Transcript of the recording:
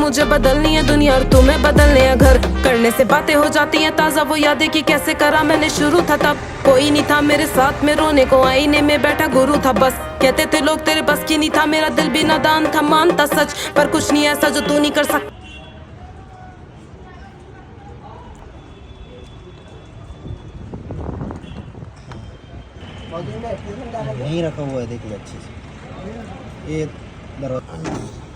मुझे बदलनी है दुनिया और तुम्हें बदलने हैं घर। करने से बातें हो जाती हैं ताजा, वो यादें कि कैसे करा मैंने शुरू था तब। कोई नहीं था मेरे साथ में रोने को, आईने में बैठा गुरु था बस। कहते थे लोग तेरे बस की नहीं था, मेरा दिल भी नादान था, मानता सच पर कुछ नहीं ऐसा जो तू नहीं कर सकता। यहीं रखा हुआ है, देखिए अच्छे से ये दरवाजा।